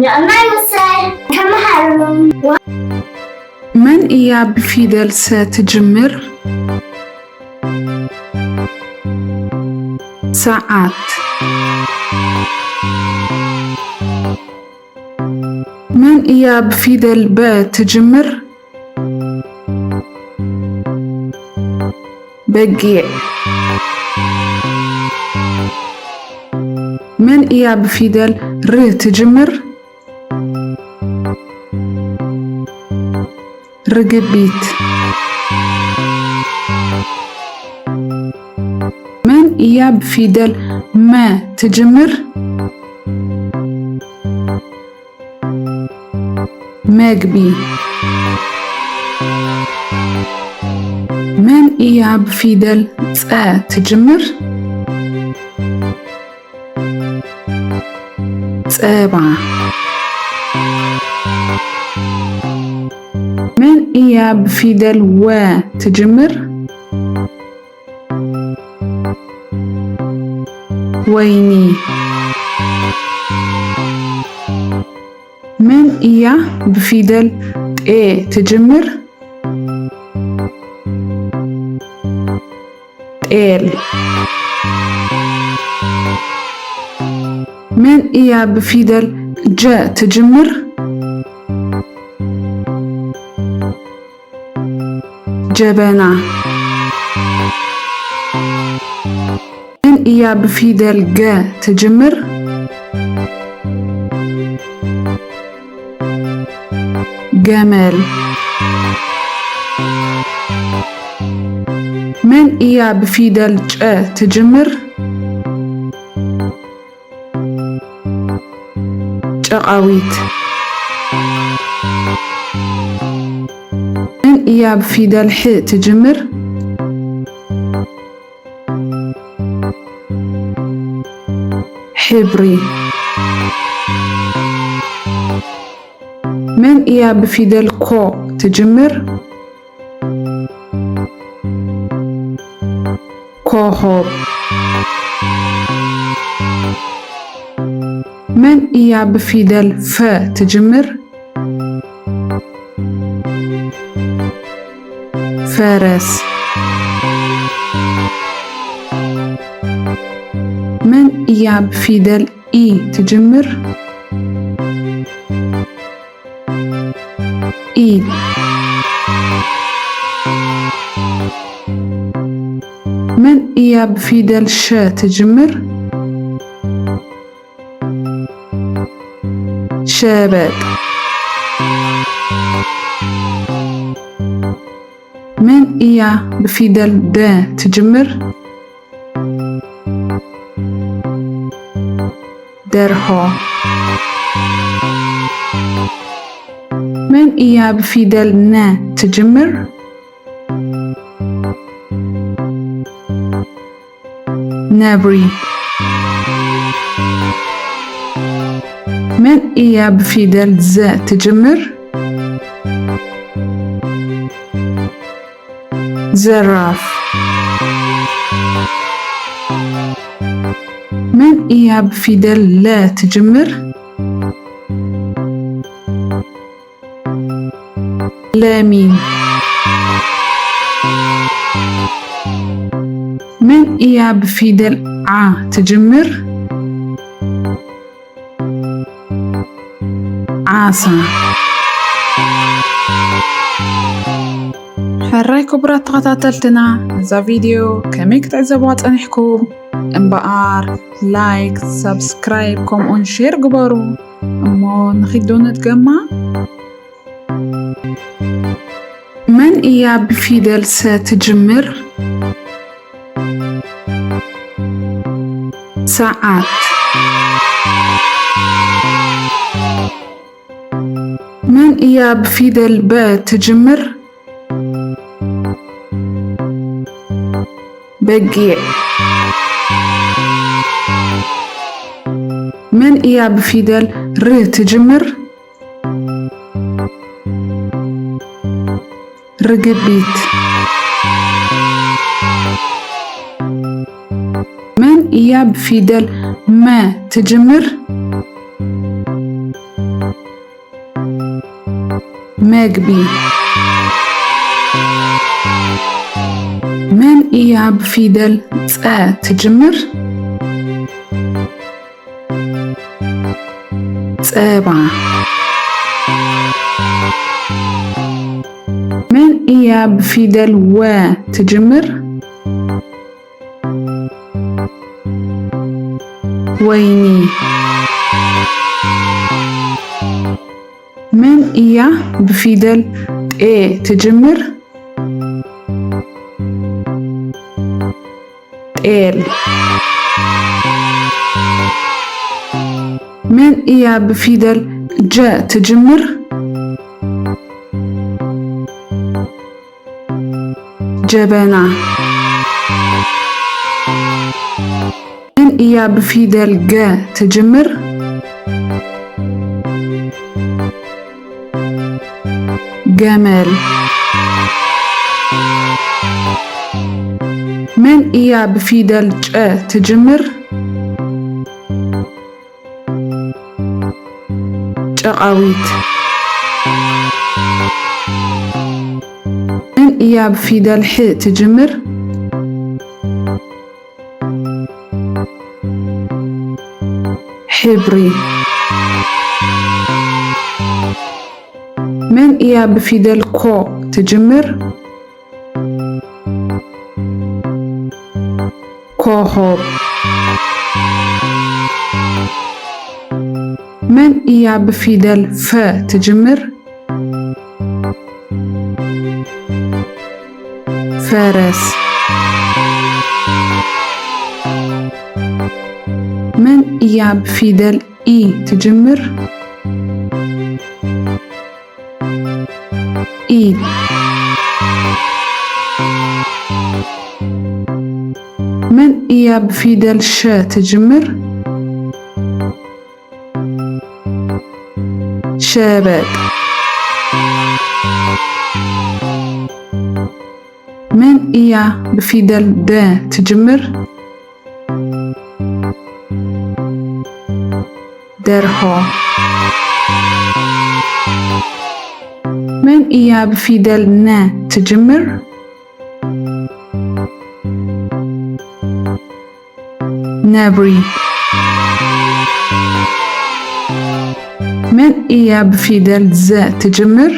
نعمة يوصل كما حرم من إيا بفيدل ستجمر ساعات من إيا بفيدل بتجمر بقيع من إيا بفيدل ر تجمر رقبيت من إيا بفيدل ما تجمر مقبي من إيا بفيدل تجمر تابع من إيا بفيدل و تجمر ويني من إيا بفيدل تجمر تقيل من إيا بفيدل ج تجمر جبنة من إيا بفيدل ج تجمر جمل من إيا بفيدل ج تجمر جقاويت من إيا بفيدل ح تجمر حبري من إيا بفيدل كو تجمر كوهوب من إيا بفيدل ف تجمر فارس من إيا بفيدل إي تجمر إيد من إيا بفيدل ش تجمر شابك من إيا بفيدل د تجمر درهو من إيا بفيدل ن تجمر نبري من إيا بفيدل ز تجمر زراف من إيا بفيدل لا تجمر لامين من إيا بفيدل ع تجمر عاصا حراي كبرات تغطاتلتنا هذا فيديو كمي كتعزبوا صنيحكم انبقار لايك سبسكرايب كومون شير قبروا امو نخيدو نتجمع من إيا بفيدل س تجمر ساعات من إيا بفيدل ب تجمر بقيع من إيا بفيدل ر تجمر رقبيت من إيا بفيدل ما تجمر مجبي. من إيا بفيدل تسا تجمر؟ تسابع. من إيا بفيدل و تجمر؟ ويني. من إيا بفيدل إيه تجمر؟ إل. من إيا بفيدل ج تجمر؟ جبنة. من إيا بفيدل ج تجمر؟ جمل. من إيا بفيدل ج تجمر؟ جقاويت. من إيا بفيدل ح تجمر؟ حبري. من إيا بفيدل كو تجمر؟ كوهوب. من إيا بفيدل ف تجمر؟ فارس. من إيا بفيدل إي تجمر؟ إيد. من إيا بفيدل ش تجمر؟ شابك. من إيا بفيدل د تجمر؟ درهو. من إيا بفيدل ن تجمر؟ نبري. من إيا بفيدل ز تجمر؟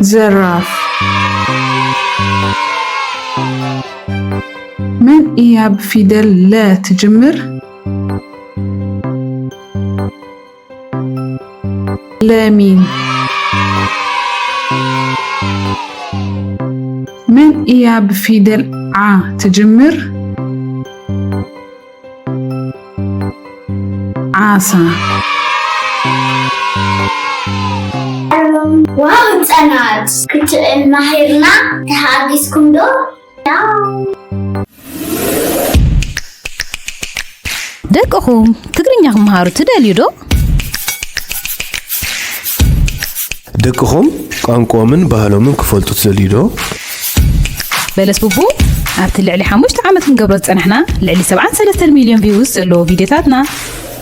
زراف. من إيا بفيدل لا تجمر؟ لامين. من إيا بفيدل ع تجمر؟ عاصا. ዋው ህፃናት ክትዕልና ሄርና ተሓጊዝኩም ዶ? ደቅኹም ትግርኛ ክመሃሩ ትደልዩ ዶ? ደቅኹም ቋንቋምን ባህሎምን ክፈልጡ ትደልዩ ዶ? በለስ ቡቡ ኣብቲ ልዕሊ 5 ዓመት ክንገብሮ ዝፀናሕና ልዕሊ 73 ሚልዮን ቪውስ ዘለዎ ቪድዮታትና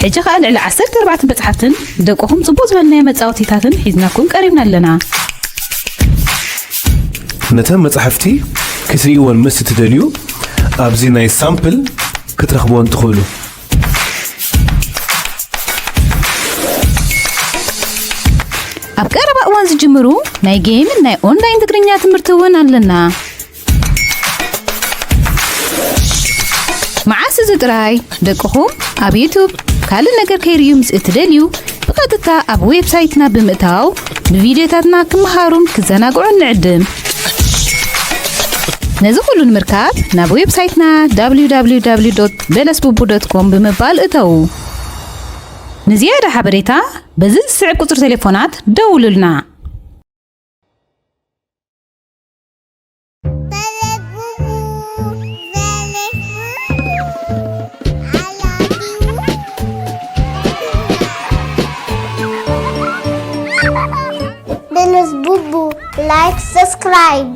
ሕጂ ከዓ ልዕሊ 14 መፅሓፍትን ደቅኹም ጽቡቕ ዝበልናዮ መጻወቲታትን ሒዝናኩም ቀሪብና ኣለና። ነተን መጽሓፍቲ ክትርእይዎን ምስ ትደልዩ ኣብዚ ናይ ሳምፕል ክትረኽብዎን ትኽእሉ። ኣብ ቀረባ እዋን ዝጅምሩ ናይ ጌምን ናይ ኦንላይን ትግርኛ ትምህርቲ እውን ኣለና። መዓስ እዚ ጥራይ ደቅኹም ኣብ ዩቱብ ካልእ ነገር ከይርዩ ምስ እትደልዩ ብቐጥታ ኣብ ዌብሳይትና ብምእታው ብቪድዮታትና ክመሃሩን ክዘናግዑን ንዕድም። ነዚ ኩሉ ንምርካብ ናብ ዌብሳይትና www.belesbubu.com ብምባል እተው። ንዝያዳ ሓበሬታ በዚ ዝስዕብ ቁፅሪ ቴሌፎናት ደውሉልና። Belesbubu, like, subscribe.